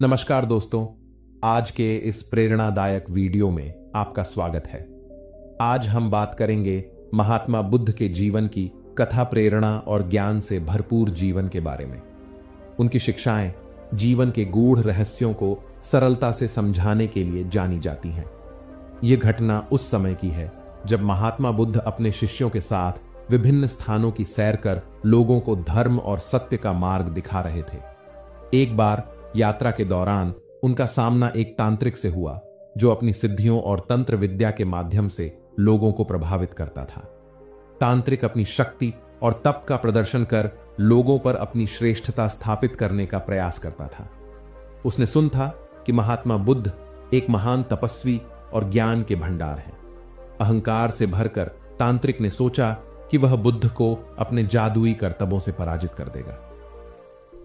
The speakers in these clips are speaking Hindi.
नमस्कार दोस्तों, आज के इस प्रेरणादायक वीडियो में आपका स्वागत है। आज हम बात करेंगे महात्मा बुद्ध के जीवन की कथा, प्रेरणा और ज्ञान से भरपूर जीवन के बारे में। उनकी शिक्षाएं जीवन के गूढ़ रहस्यों को सरलता से समझाने के लिए जानी जाती हैं। ये घटना उस समय की है जब महात्मा बुद्ध अपने शिष्यों के साथ विभिन्न स्थानों की सैर कर लोगों को धर्म और सत्य का मार्ग दिखा रहे थे। एक बार यात्रा के दौरान उनका सामना एक तांत्रिक से हुआ जो अपनी सिद्धियों और तंत्र विद्या के माध्यम से लोगों को प्रभावित करता था। तांत्रिक अपनी शक्ति और तप का प्रदर्शन कर लोगों पर अपनी श्रेष्ठता स्थापित करने का प्रयास करता था। उसने सुन था कि महात्मा बुद्ध एक महान तपस्वी और ज्ञान के भंडार हैं। अहंकार से भरकर तांत्रिक ने सोचा कि वह बुद्ध को अपने जादुई करतबों से पराजित कर देगा।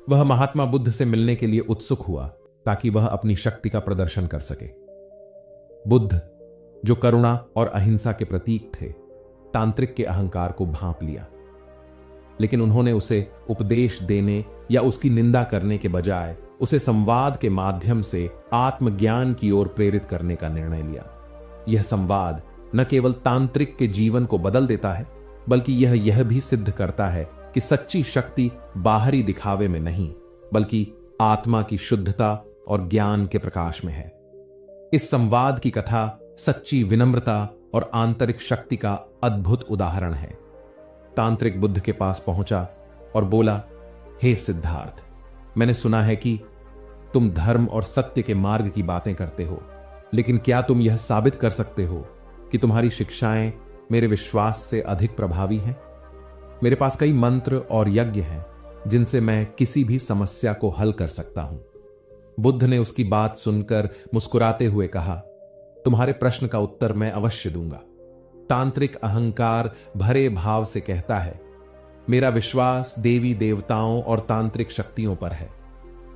वह महात्मा बुद्ध से मिलने के लिए उत्सुक हुआ ताकि वह अपनी शक्ति का प्रदर्शन कर सके। बुद्ध, जो करुणा और अहिंसा के प्रतीक थे, तांत्रिक के अहंकार को भांप लिया, लेकिन उन्होंने उसे उपदेश देने या उसकी निंदा करने के बजाय उसे संवाद के माध्यम से आत्मज्ञान की ओर प्रेरित करने का निर्णय लिया। यह संवाद न केवल तांत्रिक के जीवन को बदल देता है, बल्कि यह भी सिद्ध करता है कि सच्ची शक्ति बाहरी दिखावे में नहीं, बल्कि आत्मा की शुद्धता और ज्ञान के प्रकाश में है। इस संवाद की कथा सच्ची विनम्रता और आंतरिक शक्ति का अद्भुत उदाहरण है। तांत्रिक बुद्ध के पास पहुंचा और बोला, हे सिद्धार्थ, मैंने सुना है कि तुम धर्म और सत्य के मार्ग की बातें करते हो, लेकिन क्या तुम यह साबित कर सकते हो कि तुम्हारी शिक्षाएं मेरे विश्वास से अधिक प्रभावी हैं? मेरे पास कई मंत्र और यज्ञ हैं जिनसे मैं किसी भी समस्या को हल कर सकता हूं। बुद्ध ने उसकी बात सुनकर मुस्कुराते हुए कहा, तुम्हारे प्रश्न का उत्तर मैं अवश्य दूंगा। तांत्रिक अहंकार भरे भाव से कहता है, मेरा विश्वास देवी देवताओं और तांत्रिक शक्तियों पर है।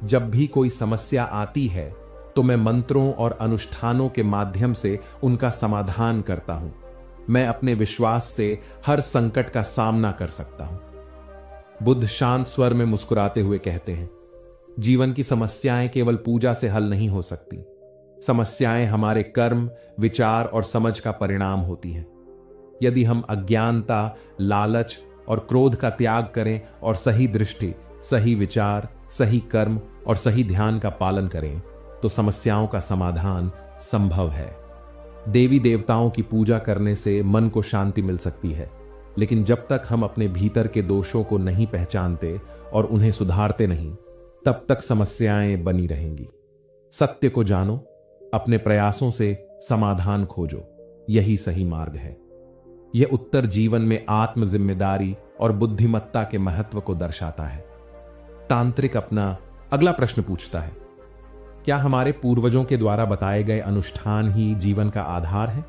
जब भी कोई समस्या आती है तो मैं मंत्रों और अनुष्ठानों के माध्यम से उनका समाधान करता हूं। मैं अपने विश्वास से हर संकट का सामना कर सकता हूं। बुद्ध शांत स्वर में मुस्कुराते हुए कहते हैं, जीवन की समस्याएं केवल पूजा से हल नहीं हो सकती। समस्याएं हमारे कर्म, विचार और समझ का परिणाम होती हैं। यदि हम अज्ञानता, लालच और क्रोध का त्याग करें और सही दृष्टि, सही विचार, सही कर्म और सही ध्यान का पालन करें तो समस्याओं का समाधान संभव है। देवी देवताओं की पूजा करने से मन को शांति मिल सकती है, लेकिन जब तक हम अपने भीतर के दोषों को नहीं पहचानते और उन्हें सुधारते नहीं, तब तक समस्याएं बनी रहेंगी। सत्य को जानो, अपने प्रयासों से समाधान खोजो, यही सही मार्ग है। यह उत्तर जीवन में आत्म जिम्मेदारी और बुद्धिमत्ता के महत्व को दर्शाता है। तांत्रिक अपना अगला प्रश्न पूछता है, क्या हमारे पूर्वजों के द्वारा बताए गए अनुष्ठान ही जीवन का आधार है?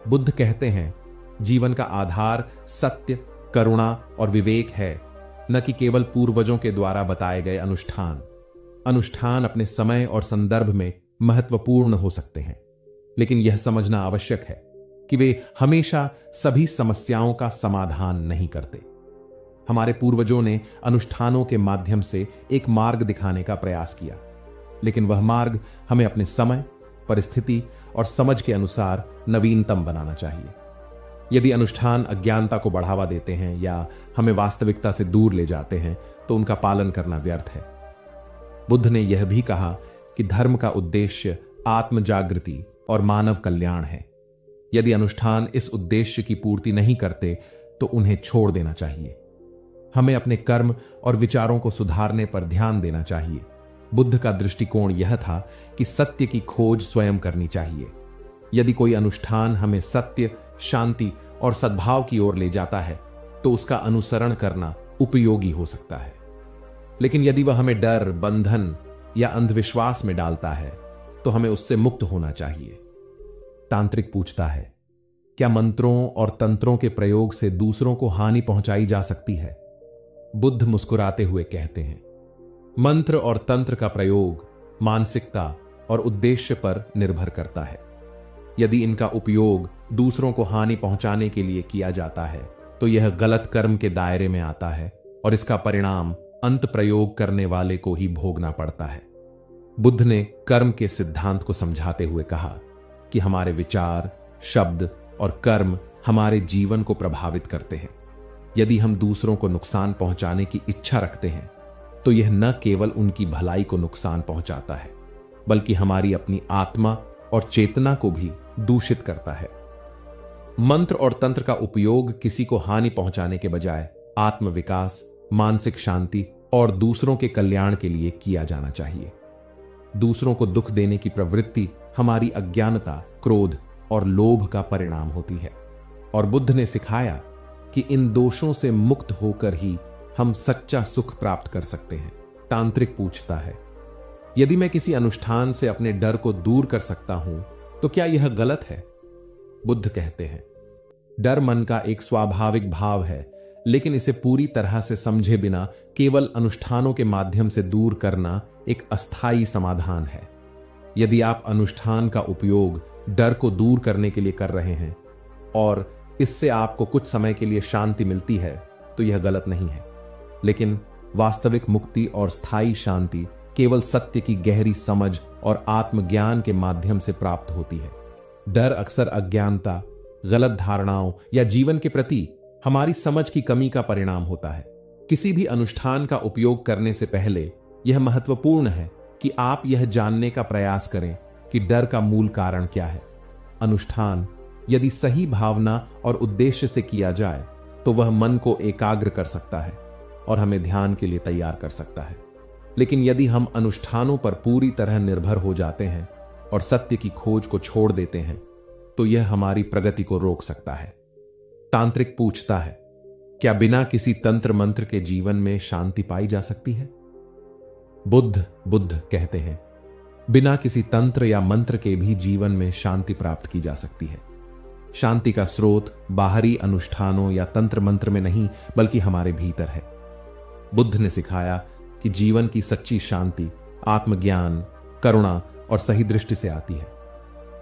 बुद्ध कहते हैं, जीवन का आधार सत्य, करुणा और विवेक है, न कि केवल पूर्वजों के द्वारा बताए गए अनुष्ठान। अनुष्ठान अपने समय और संदर्भ में महत्वपूर्ण हो सकते हैं, लेकिन यह समझना आवश्यक है कि वे हमेशा सभी समस्याओं का समाधान नहीं करते। हमारे पूर्वजों ने अनुष्ठानों के माध्यम से एक मार्ग दिखाने का प्रयास किया, लेकिन वह मार्ग हमें अपने समय, परिस्थिति और समझ के अनुसार नवीनतम बनाना चाहिए। यदि अनुष्ठान अज्ञानता को बढ़ावा देते हैं या हमें वास्तविकता से दूर ले जाते हैं तो उनका पालन करना व्यर्थ है। बुद्ध ने यह भी कहा कि धर्म का उद्देश्य आत्म जागृति और मानव कल्याण है। यदि अनुष्ठान इस उद्देश्य की पूर्ति नहीं करते तो उन्हें छोड़ देना चाहिए। हमें अपने कर्म और विचारों को सुधारने पर ध्यान देना चाहिए। बुद्ध का दृष्टिकोण यह था कि सत्य की खोज स्वयं करनी चाहिए। यदि कोई अनुष्ठान हमें सत्य, शांति और सद्भाव की ओर ले जाता है तो उसका अनुसरण करना उपयोगी हो सकता है, लेकिन यदि वह हमें डर, बंधन या अंधविश्वास में डालता है तो हमें उससे मुक्त होना चाहिए। तांत्रिक पूछता है, क्या मंत्रों और तंत्रों के प्रयोग से दूसरों को हानि पहुंचाई जा सकती है? बुद्ध मुस्कुराते हुए कहते हैं, मंत्र और तंत्र का प्रयोग मानसिकता और उद्देश्य पर निर्भर करता है। यदि इनका उपयोग दूसरों को हानि पहुंचाने के लिए किया जाता है तो यह गलत कर्म के दायरे में आता है और इसका परिणाम अंत प्रयोग करने वाले को ही भोगना पड़ता है। बुद्ध ने कर्म के सिद्धांत को समझाते हुए कहा कि हमारे विचार, शब्द और कर्म हमारे जीवन को प्रभावित करते हैं। यदि हम दूसरों को नुकसान पहुंचाने की इच्छा रखते हैं तो यह न केवल उनकी भलाई को नुकसान पहुंचाता है, बल्कि हमारी अपनी आत्मा और चेतना को भी दूषित करता है। मंत्र और तंत्र का उपयोग किसी को हानि पहुंचाने के बजाय आत्मविकास, मानसिक शांति और दूसरों के कल्याण के लिए किया जाना चाहिए। दूसरों को दुख देने की प्रवृत्ति हमारी अज्ञानता, क्रोध और लोभ का परिणाम होती है, और बुद्ध ने सिखाया कि इन दोषों से मुक्त होकर ही हम सच्चा सुख प्राप्त कर सकते हैं। तांत्रिक पूछता है, यदि मैं किसी अनुष्ठान से अपने डर को दूर कर सकता हूं तो क्या यह गलत है? बुद्ध कहते हैं, डर मन का एक स्वाभाविक भाव है, लेकिन इसे पूरी तरह से समझे बिना केवल अनुष्ठानों के माध्यम से दूर करना एक अस्थायी समाधान है। यदि आप अनुष्ठान का उपयोग डर को दूर करने के लिए कर रहे हैं और इससे आपको कुछ समय के लिए शांति मिलती है तो यह गलत नहीं है, लेकिन वास्तविक मुक्ति और स्थायी शांति केवल सत्य की गहरी समझ और आत्मज्ञान के माध्यम से प्राप्त होती है। डर अक्सर अज्ञानता, गलत धारणाओं या जीवन के प्रति हमारी समझ की कमी का परिणाम होता है। किसी भी अनुष्ठान का उपयोग करने से पहले यह महत्वपूर्ण है कि आप यह जानने का प्रयास करें कि डर का मूल कारण क्या है। अनुष्ठान यदि सही भावना और उद्देश्य से किया जाए तो वह मन को एकाग्र कर सकता है और हमें ध्यान के लिए तैयार कर सकता है। लेकिन यदि हम अनुष्ठानों पर पूरी तरह निर्भर हो जाते हैं और सत्य की खोज को छोड़ देते हैं तो यह हमारी प्रगति को रोक सकता है। तांत्रिक पूछता है, क्या बिना किसी तंत्र मंत्र के जीवन में शांति पाई जा सकती है? बुद्ध कहते हैं, बिना किसी तंत्र या मंत्र के भी जीवन में शांति प्राप्त की जा सकती है। शांति का स्रोत बाहरी अनुष्ठानों या तंत्र मंत्र में नहीं, बल्कि हमारे भीतर है। बुद्ध ने सिखाया कि जीवन की सच्ची शांति आत्मज्ञान, करुणा और सही दृष्टि से आती है।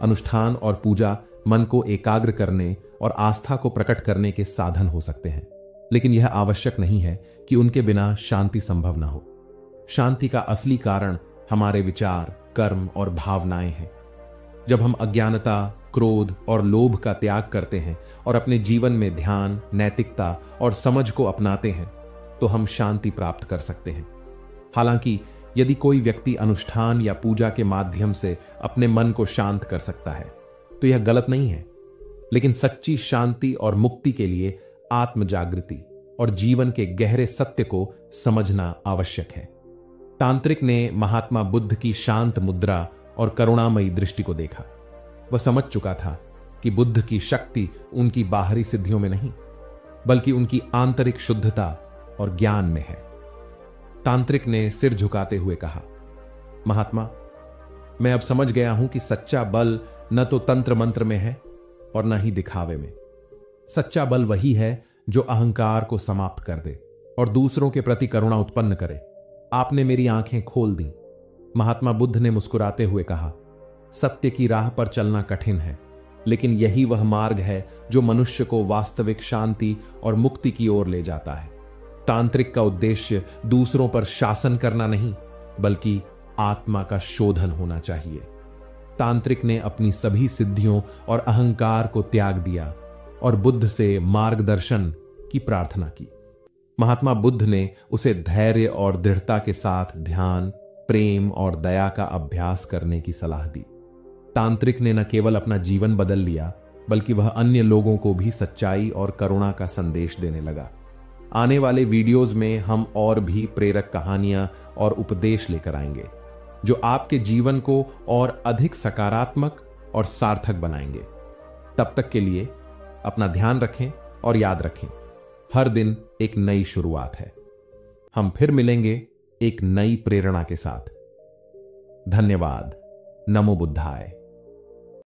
अनुष्ठान और पूजा मन को एकाग्र करने और आस्था को प्रकट करने के साधन हो सकते हैं, लेकिन यह आवश्यक नहीं है कि उनके बिना शांति संभव न हो। शांति का असली कारण हमारे विचार, कर्म और भावनाएं हैं। जब हम अज्ञानता, क्रोध और लोभ का त्याग करते हैं और अपने जीवन में ध्यान, नैतिकता और समझ को अपनाते हैं तो हम शांति प्राप्त कर सकते हैं। हालांकि यदि कोई व्यक्ति अनुष्ठान या पूजा के माध्यम से अपने मन को शांत कर सकता है तो यह गलत नहीं है, लेकिन सच्ची शांति और मुक्ति के लिए आत्म जागृति और जीवन के गहरे सत्य को समझना आवश्यक है। तांत्रिक ने महात्मा बुद्ध की शांत मुद्रा और करुणामयी दृष्टि को देखा। वह समझ चुका था कि बुद्ध की शक्ति उनकी बाहरी सिद्धियों में नहीं, बल्कि उनकी आंतरिक शुद्धता और ज्ञान में है। तांत्रिक ने सिर झुकाते हुए कहा, महात्मा, मैं अब समझ गया हूं कि सच्चा बल न तो तंत्र मंत्र में है और न ही दिखावे में। सच्चा बल वही है जो अहंकार को समाप्त कर दे और दूसरों के प्रति करुणा उत्पन्न करे। आपने मेरी आंखें खोल दी। महात्मा बुद्ध ने मुस्कुराते हुए कहा, सत्य की राह पर चलना कठिन है, लेकिन यही वह मार्ग है जो मनुष्य को वास्तविक शांति और मुक्ति की ओर ले जाता है। तांत्रिक का उद्देश्य दूसरों पर शासन करना नहीं, बल्कि आत्मा का शोधन होना चाहिए। तांत्रिक ने अपनी सभी सिद्धियों और अहंकार को त्याग दिया और बुद्ध से मार्गदर्शन की प्रार्थना की। महात्मा बुद्ध ने उसे धैर्य और दृढ़ता के साथ ध्यान, प्रेम और दया का अभ्यास करने की सलाह दी। तांत्रिक ने न केवल अपना जीवन बदल लिया, बल्कि वह अन्य लोगों को भी सच्चाई और करुणा का संदेश देने लगा। आने वाले वीडियोस में हम और भी प्रेरक कहानियां और उपदेश लेकर आएंगे जो आपके जीवन को और अधिक सकारात्मक और सार्थक बनाएंगे। तब तक के लिए अपना ध्यान रखें और याद रखें, हर दिन एक नई शुरुआत है। हम फिर मिलेंगे एक नई प्रेरणा के साथ। धन्यवाद। नमो बुद्धाय।